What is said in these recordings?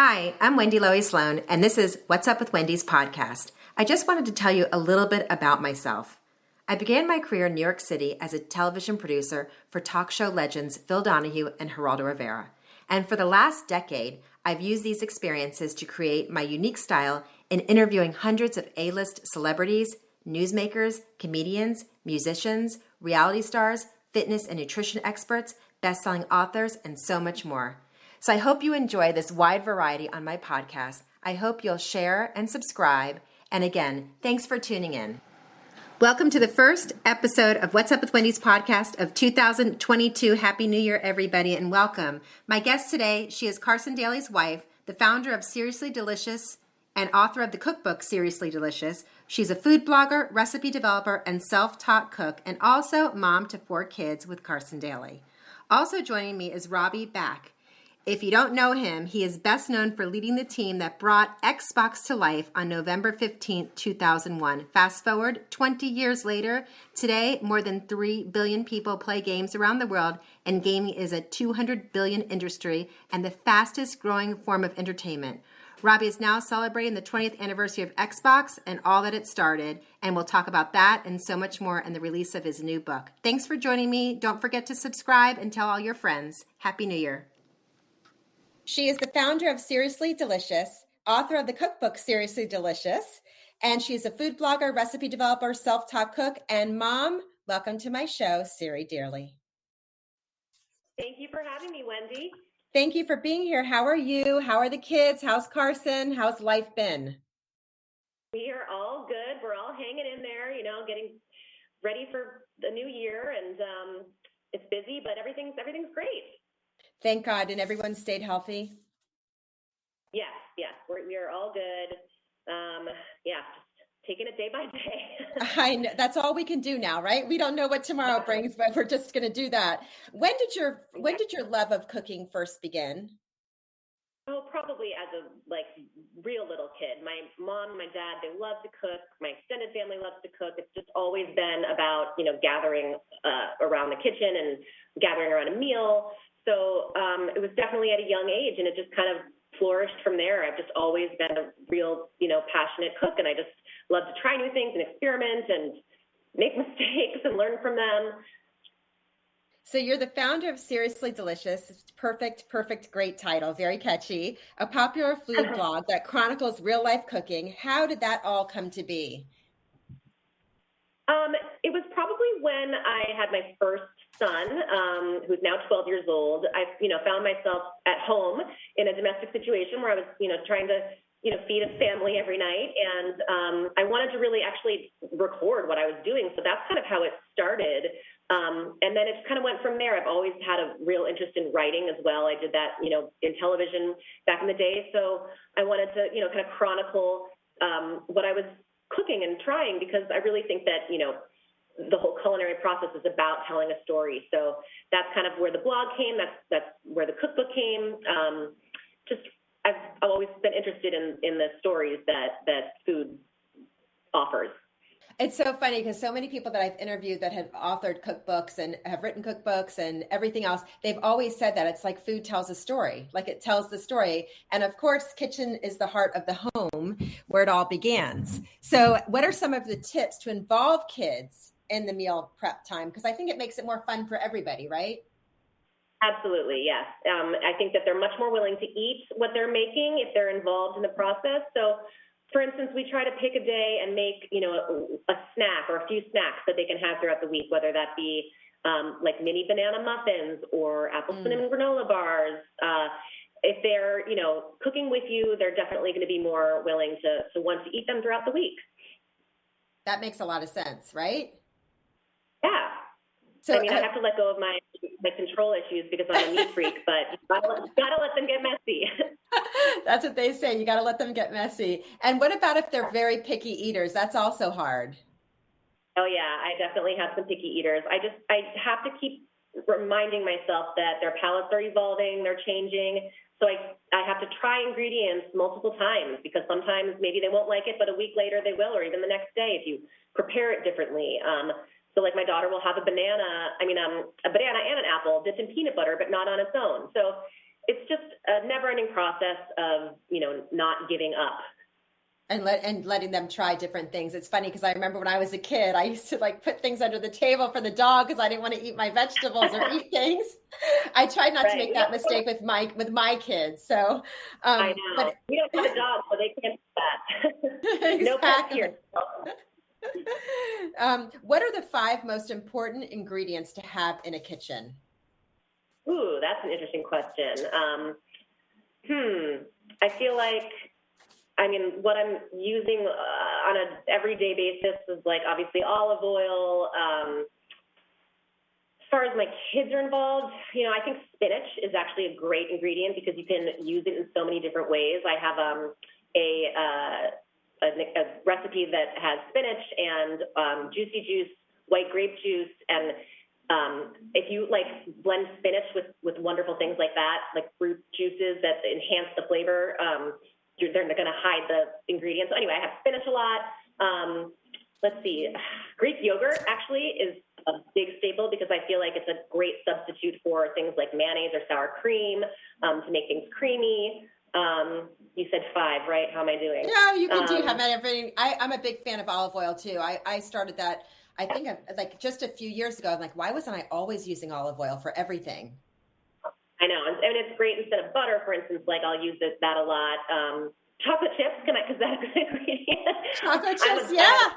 Hi, I'm Wendy Lowy Sloan, and this is What's Up with Wendy's podcast. I just wanted to tell you a little bit about myself. I began my career in New York City as a television producer for talk show legends Phil Donahue and Geraldo Rivera. And for the last decade, I've used these experiences to create my unique style in interviewing hundreds of A-list celebrities, newsmakers, comedians, musicians, reality stars, fitness and nutrition experts, best-selling authors, and so much more. So I hope you enjoy this wide variety on my podcast. I hope you'll share and subscribe. And again, thanks for tuning in. Welcome to the first episode of What's Up with Wendy's podcast of 2022. Happy New Year, everybody, and welcome. My guest today, she is Carson Daly's wife, the founder of Siriously Delicious and author of the Cookbook, Siriously Delicious. She's a food blogger, recipe developer, and self-taught cook, and also mom to 4 kids with Carson Daly. Also joining me is Robbie Bach. If you don't know him, he is best known for leading the team that brought Xbox to life on November 15, 2001. Fast forward 20 years later, today more than 3 billion people play games around the world, and gaming is a 200 billion industry and the fastest growing form of entertainment. Robbie is now celebrating the 20th anniversary of Xbox and all that it started, and we'll talk about that and so much more in the release of his new book. Thanks for joining me. Don't forget to subscribe and tell all your friends. Happy New Year. She is the founder of Siriously Delicious, author of the Cookbook, Siriously Delicious, and she's a food blogger, recipe developer, self-taught cook, and mom. Welcome to my show, Siri Daly. Thank you for having me, Wendy. Thank you for being here. How are you? How are the kids? How's Carson? How's life been? We are all good. We're all hanging in there, getting ready for the new year, and it's busy, but everything's great. Thank God. And everyone stayed healthy? Yes. We are all good. Just taking it day by day. I know. That's all we can do now, right? We don't know what tomorrow brings, but we're just going to do that. When did your love of cooking first begin? Oh, probably as a real little kid. My mom and my dad, they love to cook. My extended family loves to cook. It's just always been about, gathering around the kitchen and gathering around a meal. So it was definitely at a young age, and it just kind of flourished from there. I've just always been a real, passionate cook, and I just love to try new things and experiment and make mistakes and learn from them. So you're the founder of Siriously Delicious. Perfect, great title, very catchy. A popular food blog that chronicles real-life cooking. How did that all come to be? It was probably when I had my first son, who's now 12 years old. I, found myself at home in a domestic situation where I was, trying to, feed a family every night. And I wanted to really actually record what I was doing. So that's kind of how it started. And then it kind of went from there. I've always had a real interest in writing as well. I did that, in television back in the day. So I wanted to, kind of chronicle what I was cooking and trying, because I really think that, the whole culinary process is about telling a story. So that's kind of where the blog came. That's where the cookbook came. I've always been interested in the stories that food offers. It's so funny because so many people that I've interviewed that have authored cookbooks and have written cookbooks and everything else, they've always said that it's like food tells a story, like it tells the story. And of course, kitchen is the heart of the home where it all begins. So what are some of the tips to involve kids in the meal prep time? Because I think it makes it more fun for everybody, right? Absolutely, yes. I think that they're much more willing to eat what they're making if they're involved in the process. So for instance, we try to pick a day and make, a snack or a few snacks that they can have throughout the week, whether that be like mini banana muffins or apple cinnamon granola bars. If they're, cooking with you, they're definitely going to be more willing to want to eat them throughout the week. That makes a lot of sense, right? Yeah. So I have to let go of my control issues because I'm a neat freak, but you gotta let them get messy. That's what they say. You got to let them get messy. And what about if they're very picky eaters? That's also hard. Oh yeah, I definitely have some picky eaters. I have to keep reminding myself that their palates are evolving, they're changing. So I have to try ingredients multiple times, because sometimes maybe they won't like it, but a week later they will, or even the next day if you prepare it differently. So like my daughter will have a banana and an apple dipped in peanut butter, but not on its own. So it's just a never-ending process of, not giving up. And letting them try different things. It's funny because I remember when I was a kid, I used to like put things under the table for the dog because I didn't want to eat my vegetables or eat things. I tried not to make that mistake with my kids. So I know. But we don't have a dog, so they can't do that. Exactly. No pets here. What are the 5 most important ingredients to have in a kitchen? Ooh, that's an interesting question. I feel like, what I'm using on an everyday basis is like obviously olive oil. As far as my kids are involved, I think spinach is actually a great ingredient because you can use it in so many different ways. I have a recipe that has spinach and juicy juice, white grape juice, and if you like blend spinach with wonderful things like that, like fruit juices that enhance the flavor, they're going to hide the ingredients. So anyway, I have spinach a lot. Let's see. Greek yogurt actually is a big staple because I feel like it's a great substitute for things like mayonnaise or sour cream to make things creamy. You said 5, right? How am I doing? No, you can have everything. I'm a big fan of olive oil too. I started that, I think, like just a few years ago. I'm like, why wasn't I always using olive oil for everything? I know, and it's great instead of butter, for instance. Like I'll use that a lot. Chocolate chips, because that's a good ingredient. Chocolate chips, yeah.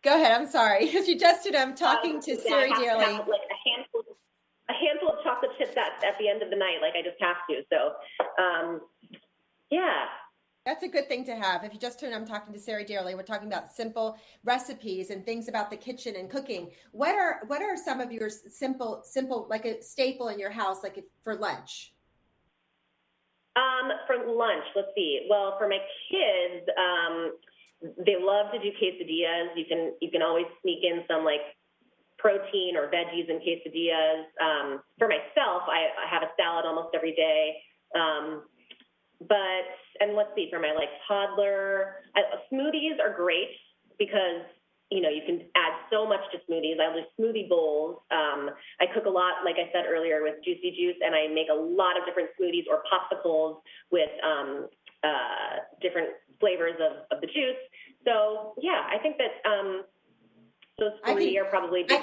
Go ahead. I'm sorry. If you just did, I'm talking to Siri Daly. Like a handful of chocolate chips at the end of the night. Like I just have to. So, yeah. That's a good thing to have. If you just tuned, I'm talking to Siri Daly. We're talking about simple recipes and things about the kitchen and cooking. What are some of your simple, like a staple in your house, like for lunch? For lunch, let's see. Well, for my kids, they love to do quesadillas. You can always sneak in some like protein or veggies in quesadillas. For myself, I have a salad almost every day. And let's see, for my like toddler, smoothies are great because, you can add so much to smoothies. I do smoothie bowls. I cook a lot, like I said earlier, with juicy juice, and I make a lot of different smoothies or popsicles with different flavors of the juice. So yeah, I think that those 3 are probably. I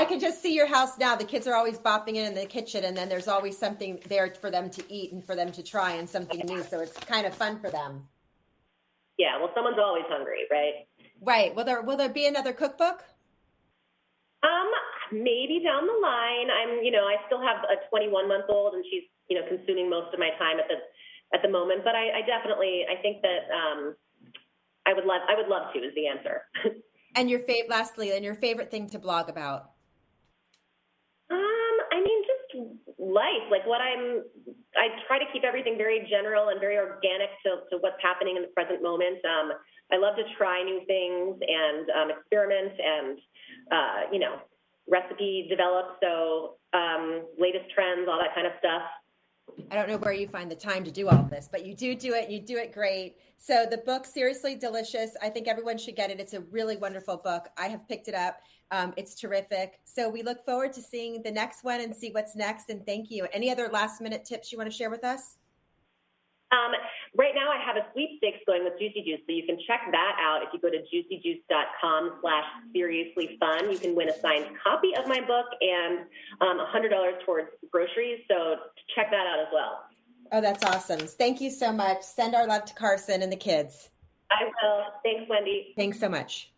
can just see your house now. The kids are always bopping in the kitchen, and then there's always something there for them to eat and for them to try and something new. So it's kind of fun for them. Yeah, well, someone's always hungry, right? Right. Will there be another cookbook? Maybe down the line. I still have a 21-month-old, and she's, consuming most of my time at the moment. But I definitely, I think that I would love to is the answer. And lastly, your favorite thing to blog about? Just life. Like I try to keep everything very general and very organic to what's happening in the present moment. I love to try new things and experiment and, recipe develop. So latest trends, all that kind of stuff. I don't know where you find the time to do all this, but you do it. You do it great. So the book, Seriously Delicious, I think everyone should get it. It's a really wonderful book. I have picked it up. It's terrific. So we look forward to seeing the next one and see what's next. And thank you. Any other last minute tips you want to share with us? Right now I have a sweepstakes going with Juicy Juice, so you can check that out. If you go to juicyjuice.com/seriouslyfun, you can win a signed copy of my book and $100 towards groceries. So check that out as well. Oh, that's awesome. Thank you so much. Send our love to Carson and the kids. I will. Thanks, Wendy. Thanks so much.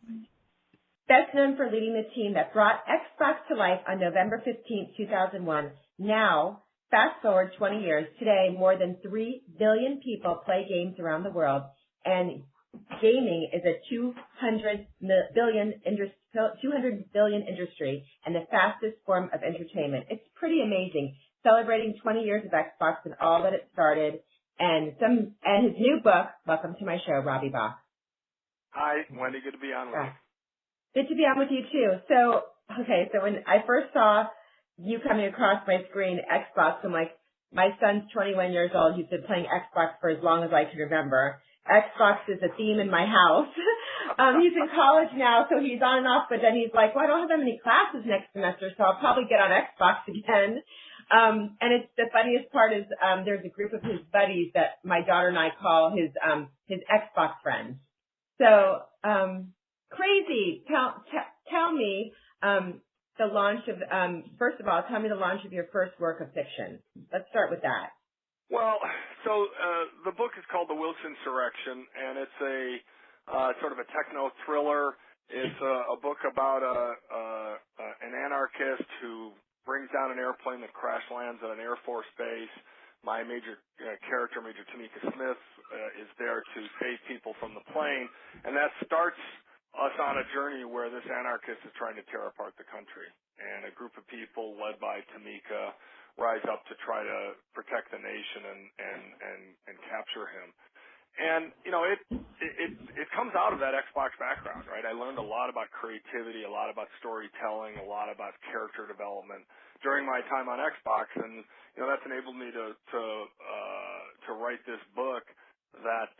Best known for leading the team that brought Xbox to life on November 15, 2001. Now, fast forward 20 years, today more than 3 billion people play games around the world, and gaming is a 200 billion industry and the fastest form of entertainment. It's pretty amazing. Celebrating 20 years of Xbox and all that it started, and his new book. Welcome to my show, Robbie Bach. Hi, Wendy. Good to be on with you. Good to be on with you too. So when I first saw you coming across my screen, Xbox, I'm like, my son's 21 years old. He's been playing Xbox for as long as I can remember. Xbox is a theme in my house. He's in college now, so he's on and off, but then he's like, well, I don't have that many classes next semester, so I'll probably get on Xbox again. And it's the funniest part is there's a group of his buddies that my daughter and I call his Xbox friends. So crazy. Tell me the launch of first of all, tell me the launch of your first work of fiction. Let's start with that. Well, so the book is called The Wilkes Insurrection, and it's a sort of a techno thriller. It's a book about an anarchist who brings down an airplane that crash lands at an Air Force base. My major character, Major Tamika Smith, is there to save people from the plane, and that starts us on a journey where this anarchist is trying to tear apart the country, and a group of people led by Tamika rise up to try to protect the nation and capture him. And it comes out of that Xbox background, right? I learned a lot about creativity, a lot about storytelling, a lot about character development during my time on Xbox, and that's enabled me to write this book that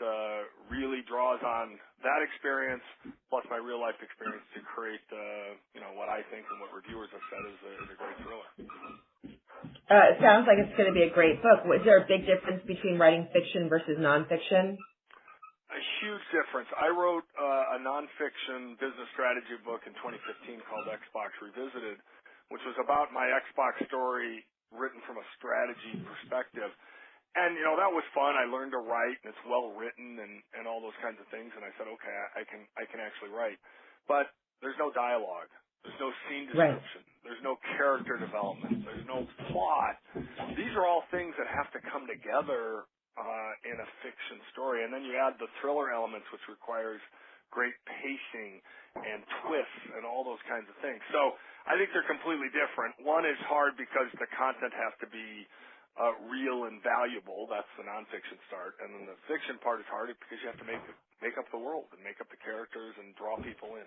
really draws on that experience plus my real life experience to create what I think and what reviewers have said is a great thriller. It sounds like it's going to be a great book. Is there a big difference between writing fiction versus nonfiction? A huge difference. I wrote a nonfiction business strategy book in 2015 called Xbox Revisited, which was about my Xbox story written from a strategy perspective. And, that was fun. I learned to write, and it's well written and all those kinds of things. And I said, okay, I can actually write. But there's no dialogue. There's no scene description. Right. There's no character development. There's no plot. These are all things that have to come together in a fiction story. And then you add the thriller elements, which requires great pacing and twists and all those kinds of things. So I think they're completely different. One is hard because the content has to be real and valuable. That's the nonfiction start. And then the fiction part is hard because you have to make up the world and make up the characters and draw people in.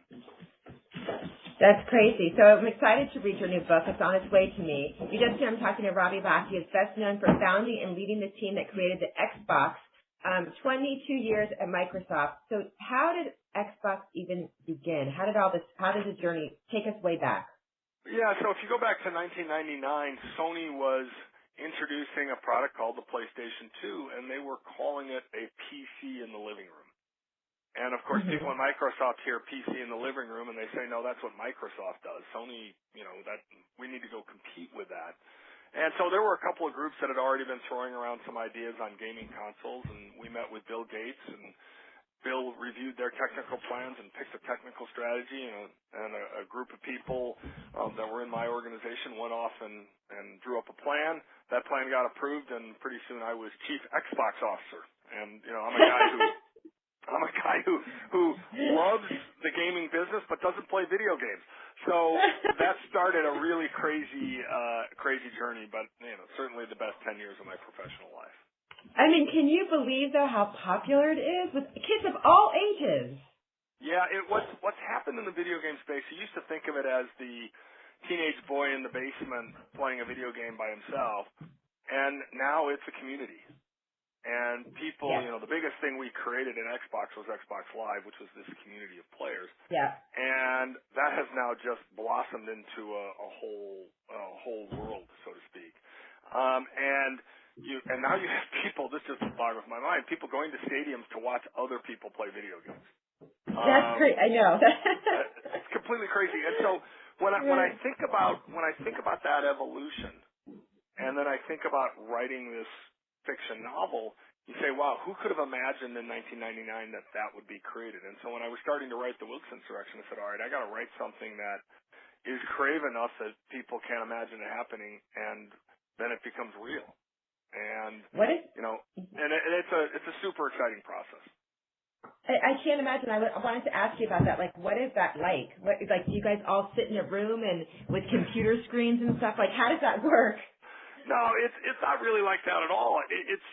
That's crazy. So I'm excited to read your new book. It's on its way to me. You just hear I'm talking to Robbie Bach. He is best known for founding and leading the team that created the Xbox, 22 years at Microsoft. So how did Xbox even begin? How did the journey take us way back? Yeah, so if you go back to 1999, Sony was introducing a product called the PlayStation 2, and they were calling it a PC in the living room. And, of course, people in Microsoft hear PC in the living room, and they say, no, that's what Microsoft does. Sony, that we need to go compete with that. And so there were a couple of groups that had already been throwing around some ideas on gaming consoles, and we met with Bill Gates, and Bill reviewed their technical plans and picked a technical strategy, and a group of people that were in my organization went off and drew up a plan. That plan got approved, and pretty soon I was Chief Xbox Officer. And, I'm a guy who loves the gaming business but doesn't play video games. So that started a really crazy journey, but certainly the best 10 years of my professional life. I mean, can you believe though how popular it is with kids of all ages? Yeah, what's happened in the video game space, you used to think of it as the teenage boy in the basement playing a video game by himself, and now it's a community. And people, the biggest thing we created in Xbox was Xbox Live, which was this community of players. Yeah. And that has now just blossomed into a whole world, so to speak. And now you have people, this just boggles my mind, people going to stadiums to watch other people play video games. That's great. I know. It's completely crazy. And so when I think about that evolution, and then I think about writing this fiction novel, you say, wow, who could have imagined in 1999 that would be created? And so when I was starting to write The Wilkes Insurrection, I said, all right, I got to write something that is creative enough that people can't imagine it happening, and then it becomes real. And it's a super exciting process. I can't imagine. I wanted to ask you about that. Like, what is that like? Do you guys all sit in a room and with computer screens and stuff? Like, how does that work? No, it's not really like that at all. It's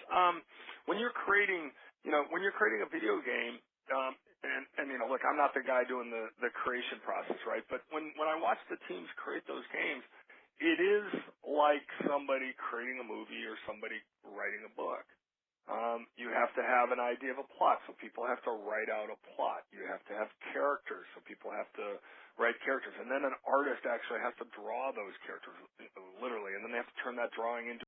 when you're creating a video game, and look, I'm not the guy doing the creation process, right? But when I watch the teams create those games, it is like somebody creating a movie or somebody writing a book. You have to have an idea of a plot, so people have to write out a plot. You have to have characters, so people have to write characters. And then an artist actually has to draw those characters, literally, and then they have to turn that drawing into